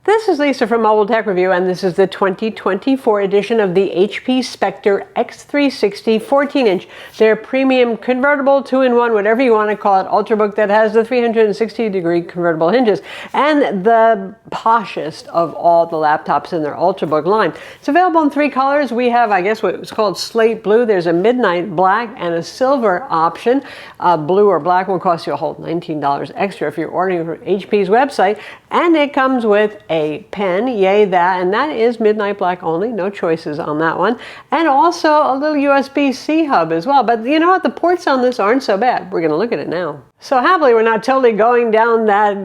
This is Lisa from MobileTechReview, and this is the 2024 edition of the HP Spectre x360 14-inch. Their premium convertible 2-in-1, whatever you want to call it, Ultrabook that has the 360-degree convertible hinges, and the poshest of all the laptops in their Ultrabook line. It's available in 3 colors. We have, I guess, what was called slate blue. There's a midnight black and a silver option. Blue or black will cost you a whole $19 extra if you're ordering from HP's website, and it comes with a pen, yay that, and that is midnight black only, no choices on that one, and also a little USB-C hub as well. But you know what, the ports on this aren't so bad. We're going to look at it now. So happily, we're not totally going down that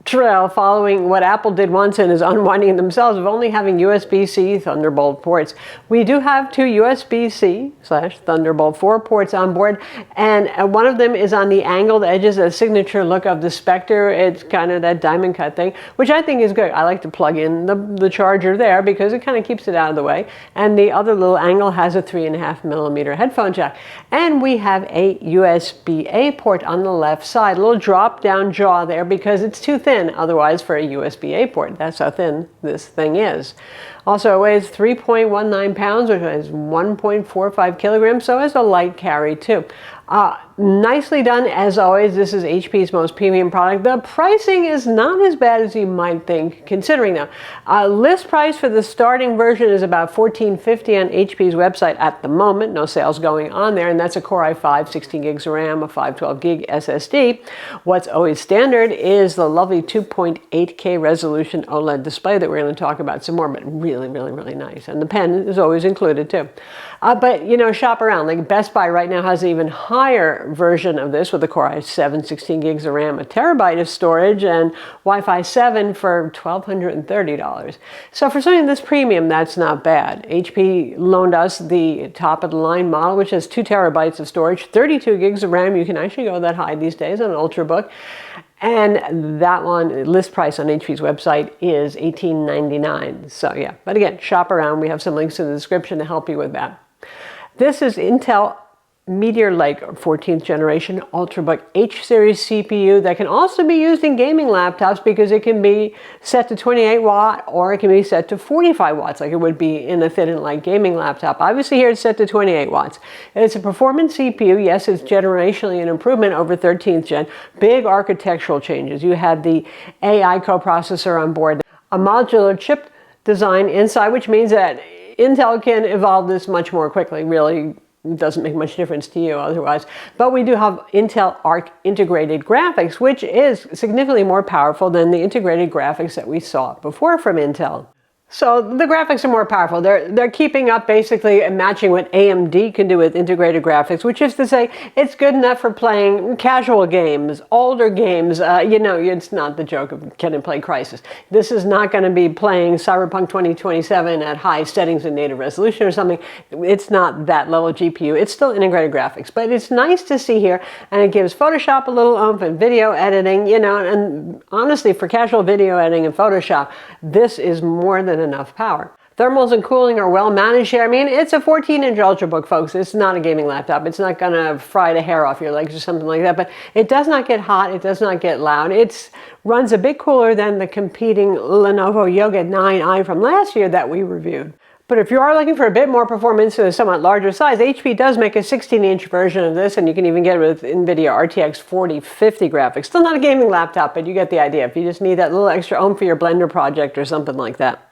trail following what Apple did once and is unwinding themselves of only having USB-C Thunderbolt ports. We do have 2 USB-C/Thunderbolt 4 ports on board, and one of them is on the angled edges, a signature look of the Spectre. It's kind of that diamond cut thing, which I think is good. I like to plug in the charger there because it kind of keeps it out of the way. And the other little angle has a 3.5mm headphone jack. And we have a USB-A port on the left side, a little drop down jaw there because it's too thin otherwise for a USB-A port. That's how thin this thing is. Also, it weighs 3.19 pounds, which is 1.45 kilograms, so it's a light carry too. Nicely done as always. This is HP's most premium product. The pricing is not as bad as you might think, considering though. List price for the starting version is about $14.50 on HP's website at the moment. No sales going on there, and that's a Core i5, 16 gigs of RAM, a 512 gig SSD. What's always standard is the lovely 2.8K resolution OLED display that we're going to talk about some more, but really, really, really nice. And the pen is always included too. But you know, shop around. Like Best Buy right now has an even higher version of this with a Core i7, 16 gigs of RAM, a terabyte of storage, and Wi-Fi 7 for $1,230. So for something this premium, that's not bad. HP loaned us the top of the line model, which has 2 terabytes of storage, 32 gigs of RAM. You can actually go that high these days on an Ultrabook. And that one, list price on HP's website is $18.99. So yeah, but again, shop around. We have some links in the description to help you with that. This is Intel Meteor Lake 14th generation Ultrabook H-series CPU that can also be used in gaming laptops because it can be set to 28 watt or it can be set to 45 watts like it would be in a thin and light gaming laptop. Obviously here it's set to 28 watts. It's a performance CPU. Yes, it's generationally an improvement over 13th gen. Big architectural changes. You had the AI coprocessor on board, a modular chip design inside, which means that Intel can evolve this much more quickly. Really doesn't make much difference to you otherwise. But we do have Intel Arc integrated graphics, which is significantly more powerful than the integrated graphics that we saw before from Intel. So the graphics are more powerful. They're keeping up basically and matching what AMD can do with integrated graphics, which is to say it's good enough for playing casual games, older games. You know, it's not the joke of can it play Crysis. This is not going to be playing Cyberpunk 2027 at high settings and native resolution or something. It's not that level of GPU. It's still integrated graphics, but it's nice to see here, and it gives Photoshop a little oomph and video editing, you know, and honestly for casual video editing in Photoshop, this is more than enough power. Thermals and cooling are well managed here. I mean, it's a 14-inch Ultrabook, folks. It's not a gaming laptop. It's not going to fry the hair off your legs or something like that, but it does not get hot. It does not get loud. It runs a bit cooler than the competing Lenovo Yoga 9i from last year that we reviewed. But if you are looking for a bit more performance to a somewhat larger size, HP does make a 16-inch version of this, and you can even get it with NVIDIA RTX 4050 graphics. Still not a gaming laptop, but you get the idea. If you just need that little extra oomph for your Blender project or something like that.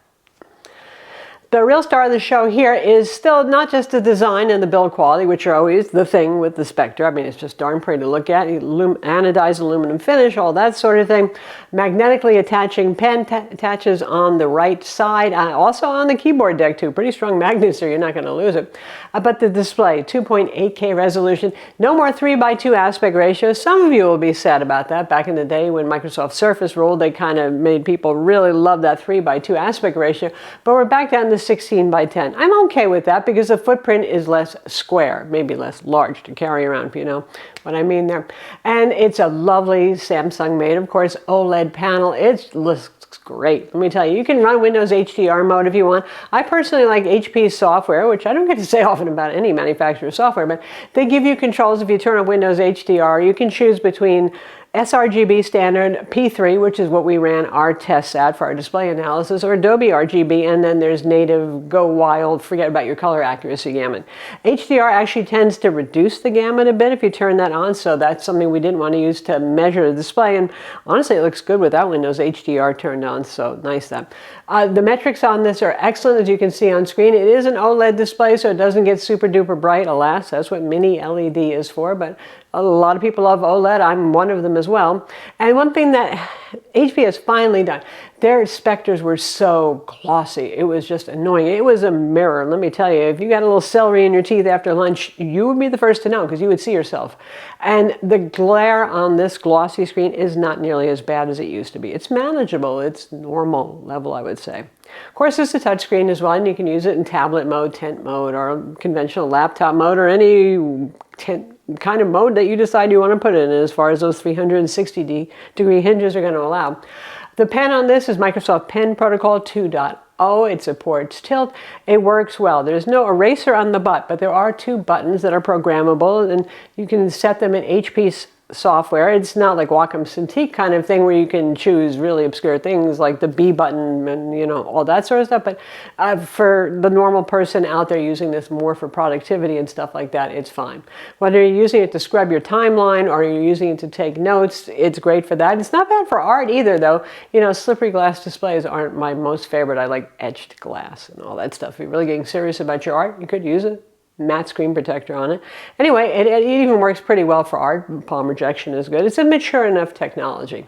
The real star of the show here is still not just the design and the build quality, which are always the thing with the Spectre. I mean, it's just darn pretty to look at. Anodized aluminum finish, all that sort of thing. Magnetically attaching pen attaches on the right side, also on the keyboard deck too. Pretty strong magnets, so you're not going to lose it. But the display, 2.8K resolution, no more 3:2 aspect ratio. Some of you will be sad about that. Back in the day when Microsoft Surface ruled, they kind of made people really love that 3:2 aspect ratio. But we're back down to 16:10. I'm okay with that because the footprint is less square, maybe less large to carry around, if you know what I mean there. And it's a lovely Samsung made, of course, OLED panel. It looks great. Let me tell you, you can run Windows HDR mode if you want. I personally like HP's software, which I don't get to say often about any manufacturer's software, but they give you controls if you turn on Windows HDR. You can choose between sRGB standard, P3, which is what we ran our tests at for our display analysis, or Adobe RGB, and then there's native, go wild, forget about your color accuracy gamut. HDR actually tends to reduce the gamut a bit if you turn that on, so that's something we didn't want to use to measure the display, and honestly it looks good without Windows HDR turned on, so nice that. The metrics on this are excellent, as you can see on screen. It is an OLED display, so it doesn't get super duper bright, alas, that's what mini LED is for, but a lot of people love OLED. I'm one of them as well. And one thing that HP has finally done, their Spectres were so glossy. It was just annoying. It was a mirror. Let me tell you, if you got a little celery in your teeth after lunch, you would be the first to know because you would see yourself. And the glare on this glossy screen is not nearly as bad as it used to be. It's manageable. It's normal level, I would say. Of course, it's a touchscreen as well, and you can use it in tablet mode, tent mode, or conventional laptop mode, or any kind of mode that you decide you want to put it in as far as those 360-degree hinges are going to allow. The pen on this is Microsoft Pen Protocol 2.0. It supports tilt. It works well. There's no eraser on the butt, but there are two buttons that are programmable, and you can set them in HP software. It's not like Wacom Cintiq kind of thing where you can choose really obscure things like the B button and, you know, all that sort of stuff. But for the normal person out there using this more for productivity and stuff like that, it's fine. Whether you're using it to scrub your timeline or you're using it to take notes, it's great for that. It's not bad for art either, though. You know, slippery glass displays aren't my most favorite. I like etched glass and all that stuff. If you're really getting serious about your art, you could use it. Matte screen protector on it. Anyway, it even works pretty well for art. Palm rejection is good. It's a mature enough technology.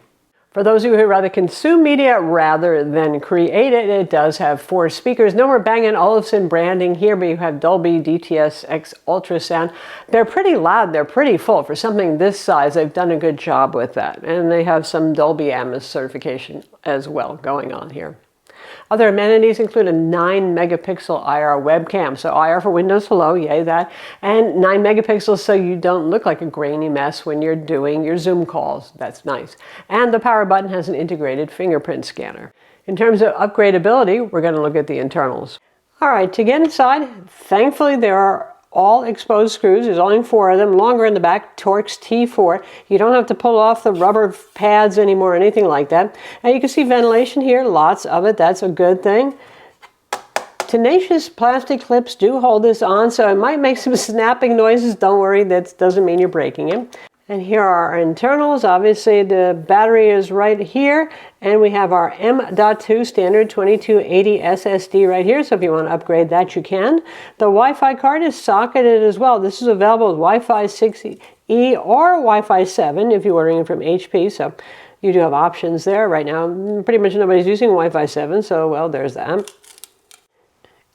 For those of you who rather consume media rather than create it, it does have 4 speakers. No more Bang & Olufsen branding here, but you have Dolby DTS-X ultrasound. They're pretty loud. They're pretty full. For something this size, they've done a good job with that. And they have some Dolby Atmos certification as well going on here. Other amenities include a 9 megapixel IR webcam. So IR for Windows Hello, yay that. And 9 megapixels so you don't look like a grainy mess when you're doing your Zoom calls. That's nice. And the power button has an integrated fingerprint scanner. In terms of upgradability, we're going to look at the internals. All right, to get inside, thankfully there are all exposed screws. There's only 4 of them, longer in the back, Torx T4. You don't have to pull off the rubber pads anymore or anything like that. And you can see ventilation here, lots of it. That's a good thing. Tenacious plastic clips do hold this on, so it might make some snapping noises. Don't worry, that doesn't mean you're breaking it. And here are our internals. Obviously the battery is right here, and we have our M.2 standard 2280 SSD right here, so if you want to upgrade that you can. The Wi-Fi card is socketed as well. This is available with Wi-Fi 6E or Wi-Fi 7 if you're ordering it from HP, so you do have options there. Right now pretty much nobody's using Wi-Fi 7, so well, there's that.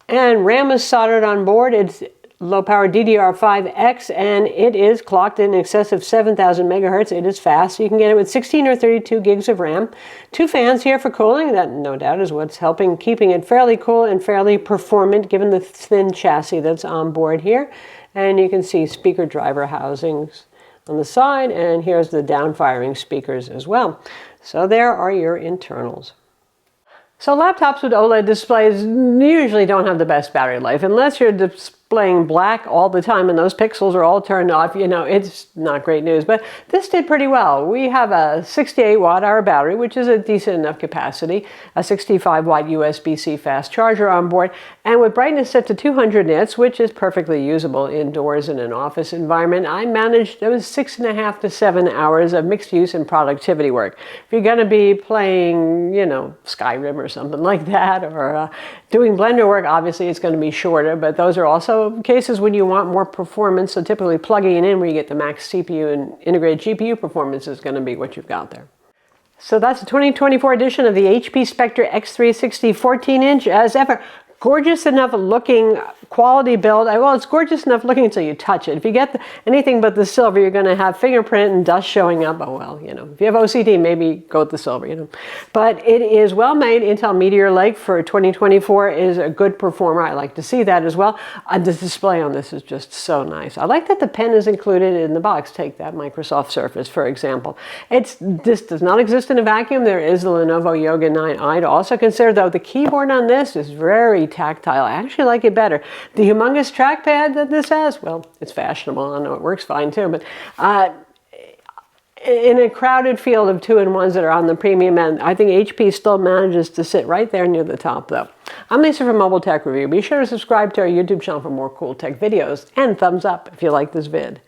And RAM is soldered on board. It's low-power DDR5X, and it is clocked in excess of 7,000 megahertz. It is fast. You can get it with 16 or 32 gigs of RAM. 2 fans here for cooling. That, no doubt, is what's helping keeping it fairly cool and fairly performant, given the thin chassis that's on board here. And you can see speaker driver housings on the side, and here's the down-firing speakers as well. So there are your internals. So laptops with OLED displays usually don't have the best battery life unless you're displaying black all the time and those pixels are all turned off. You know, it's not great news, but this did pretty well. We have a 68 watt-hour battery, which is a decent enough capacity, a 65 watt USB-C fast charger on board, and with brightness set to 200 nits, which is perfectly usable indoors in an office environment, I managed, it was 6.5 to 7 hours of mixed use and productivity work. If you're going to be playing, you know, Skyrim or something like that, or doing Blender work, obviously it's going to be shorter, but those are also cases when you want more performance, so typically plugging it in where you get the max CPU and integrated GPU performance is going to be what you've got there. So that's the 2024 edition of the HP Spectre x360 14-inch. As ever, gorgeous enough looking quality build. Well, it's gorgeous enough looking until you touch it. If you get anything but the silver, you're going to have fingerprint and dust showing up. Oh well, you know, if you have OCD, maybe go with the silver, you know. But it is well made. Intel Meteor Lake for 2024 is a good performer. I like to see that as well. The display on this is just so nice. I like that the pen is included in the box. Take that Microsoft Surface, for example. This does not exist in a vacuum. There is the Lenovo Yoga 9i to also consider, though. The keyboard on this is very tactile. I actually like it better. The humongous trackpad that this has, well, it's fashionable. I know it works fine too, but in a crowded field of 2-in-1s that are on the premium end, I think HP still manages to sit right there near the top though. I'm Lisa from Mobile Tech Review. Be sure to subscribe to our YouTube channel for more cool tech videos, and thumbs up if you like this vid.